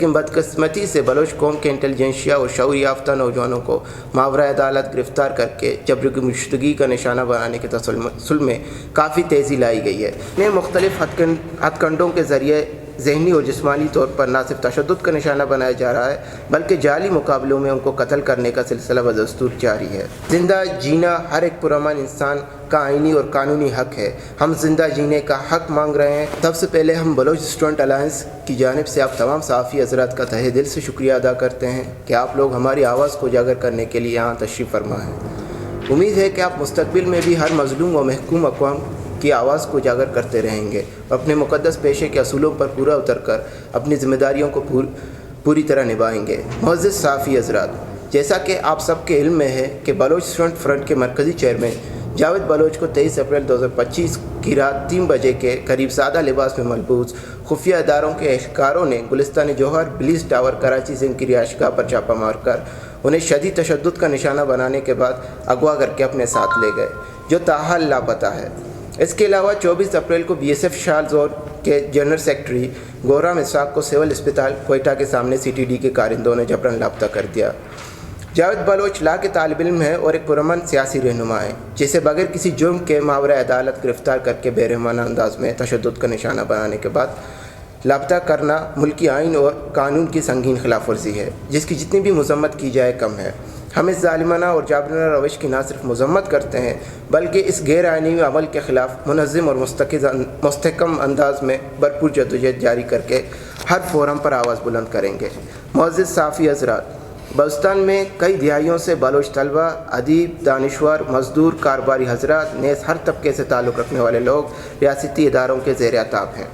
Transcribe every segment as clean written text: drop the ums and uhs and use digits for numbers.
لیکن بدقسمتی سے بلوچ قوم کے انٹیلیجنسیا اور شعور یافتہ نوجوانوں کو ماورا عدالت گرفتار کر کے جبری گمشدگی کا نشانہ بنانے کے تسلسل میں کافی تیزی لائی گئی ہے۔ انہیں مختلف ہتھ کنڈوں کے ذریعے ذہنی اور جسمانی طور پر نہ صرف تشدد کا نشانہ بنایا جا رہا ہے بلکہ جعلی مقابلوں میں ان کو قتل کرنے کا سلسلہ بدستور جاری ہے۔ زندہ جینا ہر ایک پرامن انسان کا آئینی اور قانونی حق ہے۔ ہم زندہ جینے کا حق مانگ رہے ہیں۔ سب سے پہلے ہم بلوچ اسٹوڈنٹ الائنس کی جانب سے آپ تمام صحافی حضرات کا تہہ دل سے شکریہ ادا کرتے ہیں کہ آپ لوگ ہماری آواز کو اجاگر کرنے کے لیے یہاں تشریف فرما ہیں۔ امید ہے کہ آپ مستقبل میں بھی ہر مظلوم و محکوم اقوام کی آواز کو اجاگر کرتے رہیں گے، اپنے مقدس پیشے کے اصولوں پر پورا اتر کر اپنی ذمہ داریوں کو پوری طرح نبھائیں گے۔ معزز صحافی حضرات، جیسا کہ آپ سب کے علم میں ہے کہ بلوچ اسٹوڈنٹ فرنٹ کے مرکزی چیئرمین جاوید بلوچ کو 23 اپریل 2025 کی رات 3 بجے کے قریب سادہ لباس میں ملبوس خفیہ اداروں کے اہلکاروں نے گلستان جوہر بلیس ٹاور کراچی سے ان کی رہائش گاہ پر چھاپہ مار کر انہیں شدید تشدد کا نشانہ بنانے کے بعد اغوا کر کے اپنے ساتھ لے گئے، جو تاحال لاپتہ ہے۔ اس کے علاوہ 24 اپریل کو BSF شال زور کے جنرل سیکرٹری گورام اسحاق کو سول اسپتال کوئٹہ کے سامنے CTD کے کارندوں نے جبراً لاپتہ کر دیا۔ جاوید بلوچ لا کے طالب علم ہے اور ایک پرامن سیاسی رہنما ہے جسے بغیر کسی جرم کے ماورا عدالت گرفتار کر کے بے رحمانہ انداز میں تشدد کا نشانہ بنانے کے بعد لاپتہ کرنا ملکی آئین اور قانون کی سنگین خلاف ورزی ہے، جس کی جتنی بھی مذمت کی جائے کم ہے۔ ہم اس ظالمانہ اور جابرانہ روش کی نہ صرف مذمت کرتے ہیں بلکہ اس غیر آئینی عمل کے خلاف منظم اور مستحکم انداز میں بھرپور جدوجہد جاری کر کے ہر فورم پر آواز بلند کریں گے۔ معزز صحافی حضرات، بلوچستان میں کئی دہائیوں سے بلوچ طلبہ، ادیب، دانشور، مزدور، کاروباری حضرات نیز ہر طبقے سے تعلق رکھنے والے لوگ ریاستی اداروں کے زیر اعتاب ہیں،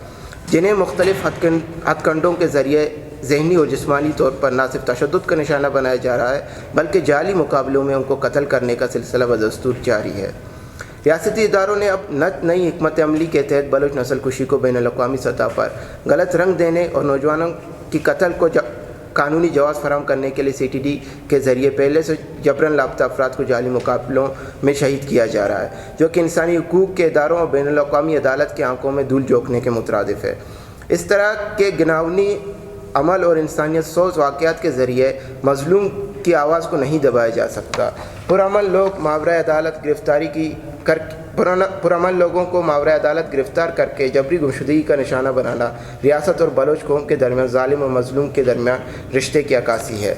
جنہیں مختلف ہتھ کنڈوں کے ذریعے ذہنی اور جسمانی طور پر نہ صرف تشدد کا نشانہ بنایا جا رہا ہے بلکہ جعلی مقابلوں میں ان کو قتل کرنے کا سلسلہ بدستور جاری ہے۔ ریاستی اداروں نے اب نئی حکمت عملی کے تحت بلوچ نسل کشی کو بین الاقوامی سطح پر غلط رنگ دینے اور نوجوانوں کی قتل کو قانونی جواز فراہم کرنے کے لیے CTD کے ذریعے پہلے سے جبراً لاپتہ افراد کو جعلی مقابلوں میں شہید کیا جا رہا ہے، جو کہ انسانی حقوق کے اداروں اور بین الاقوامی عدالت کی آنکھوں میں دھول جھونکنے کے مترادف ہے۔ اس طرح کے گناہونی عمل اور انسانیت سوز واقعات کے ذریعے مظلوم کی آواز کو نہیں دبایا جا سکتا۔ پرامن لوگوں کو ماورا عدالت گرفتار کر کے جبری گمشدگی کا نشانہ بنانا ریاست اور بلوچ قوم کے درمیان ظالم اور مظلوم کے درمیان رشتے کی عکاسی ہے۔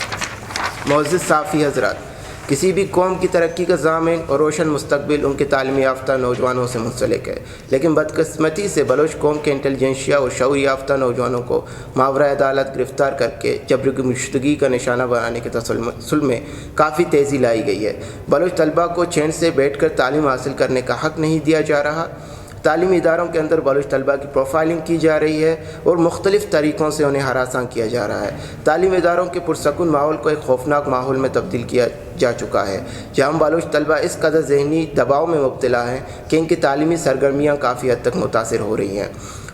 معزز صحافی حضرات، کسی بھی قوم کی ترقی کا ضامن اور روشن مستقبل ان کے تعلیم یافتہ نوجوانوں سے منسلک ہے، لیکن بدقسمتی سے بلوچ قوم کے انٹیلیجنسیا اور شعور یافتہ نوجوانوں کو ماورا عدالت گرفتار کر کے جبری گمشدگی کا نشانہ بنانے کے تسلسل میں کافی تیزی لائی گئی ہے۔ بلوچ طلبہ کو چین سے بیٹھ کر تعلیم حاصل کرنے کا حق نہیں دیا جا رہا۔ تعلیمی اداروں کے اندر بلوچ طلبہ کی پروفائلنگ کی جا رہی ہے اور مختلف طریقوں سے انہیں ہراساں کیا جا رہا ہے۔ تعلیمی اداروں کے پرسکون ماحول کو ایک خوفناک ماحول میں تبدیل کیا جا چکا ہے، جہاں بلوچ طلبہ اس قدر ذہنی دباؤ میں مبتلا ہیں کہ ان کی تعلیمی سرگرمیاں کافی حد تک متاثر ہو رہی ہیں۔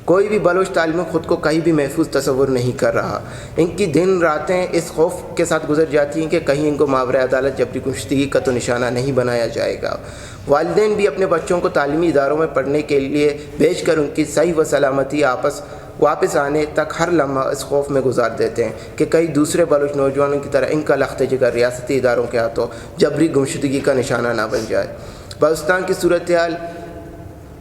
کوئی بھی بلوچ طالب خود کو کہیں بھی محفوظ تصور نہیں کر رہا۔ ان کی دن راتیں اس خوف کے ساتھ گزر جاتی ہیں کہ کہیں ان کو ماورا عدالت جبری گمشدگی کا تو نشانہ نہیں بنایا جائے گا۔ والدین بھی اپنے بچوں کو تعلیمی اداروں میں پڑھنے کے لیے بھیج کر ان کی صحیح و سلامتی واپس آنے تک ہر لمحہ اس خوف میں گزار دیتے ہیں کہ کئی دوسرے بلوچ نوجوانوں کی طرح ان کا لخت جگر ریاستی اداروں کے ہاتھوں جبری گمشدگی کا نشانہ نہ بن جائے۔ بلوچستان کی صورتحال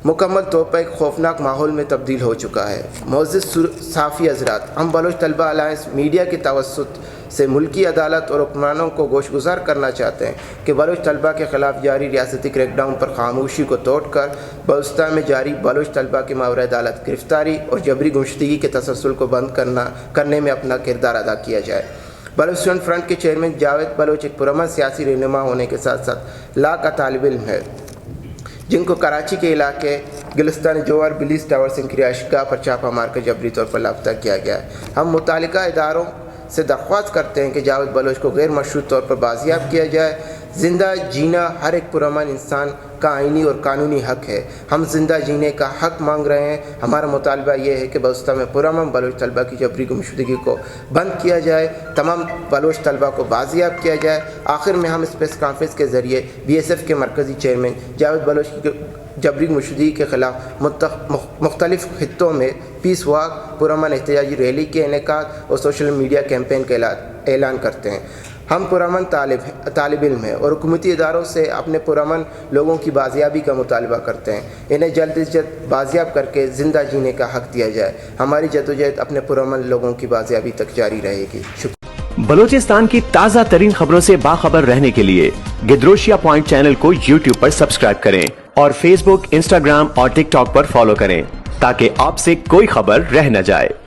مکمل طور پر ایک خوفناک ماحول میں تبدیل ہو چکا ہے۔ معزز صحافی حضرات، ہم بلوچ طلبہ الائنس میڈیا کے توسط سے ملکی عدالت اور حکمرانوں کو گوشگزار کرنا چاہتے ہیں کہ بلوچ طلبہ کے خلاف جاری ریاستی کریک ڈاؤن پر خاموشی کو توڑ کر بلوچستان میں جاری بلوچ طلبہ کی ماورا عدالت گرفتاری اور جبری گمشدگی کے تسلسل کو بند کرنے میں اپنا کردار ادا کیا جائے۔ بلوچ اسٹوڈنٹ فرنٹ کے چیئرمین جاوید بلوچ ایک پرامن سیاسی رہنما ہونے کے ساتھ ساتھ لا کا طالب علم ہے، جن کو کراچی کے علاقے گلستان جوہر بلیس ٹاور سے رہائش گاہ پر چھاپہ مار کر جبری طور پر لاپتہ کیا گیا ہے۔ ہم متعلقہ اداروں سے درخواست کرتے ہیں کہ جاوید بلوچ کو غیر مشروط طور پر بازیاب کیا جائے۔ زندہ جینا ہر ایک پرامن انسان کا آئینی اور قانونی حق ہے۔ ہم زندہ جینے کا حق مانگ رہے ہیں۔ ہمارا مطالبہ یہ ہے کہ بلوچستان میں پرامن بلوچ طلبہ کی جبری گمشدگی کو بند کیا جائے، تمام بلوچ طلبہ کو بازیاب کیا جائے۔ آخر میں ہم اس پریس کانفرنس کے ذریعے BSF کے مرکزی چیئرمین جبری مشدگی کے خلاف مختلف خطوں میں پیس واک، پرامن احتجاجی ریلی کے انعقاد اور سوشل میڈیا کیمپین کا اعلان کرتے ہیں۔ ہم پرامن طالب علم ہیں اور حکومتی اداروں سے اپنے پرامن لوگوں کی بازیابی کا مطالبہ کرتے ہیں۔ انہیں جلد از جلد بازیاب کر کے زندہ جینے کا حق دیا جائے۔ ہماری جدوجہد اپنے پرامن لوگوں کی بازیابی تک جاری رہے گی۔ شکریہ۔ بلوچستان کی تازہ ترین خبروں سے باخبر رہنے کے لیے گدروشیا پوائنٹ چینل کو یوٹیوب پر سبسکرائب کریں اور فیس بک، انسٹاگرام اور ٹک ٹاک پر فالو کریں تاکہ آپ سے کوئی خبر رہ نہ جائے۔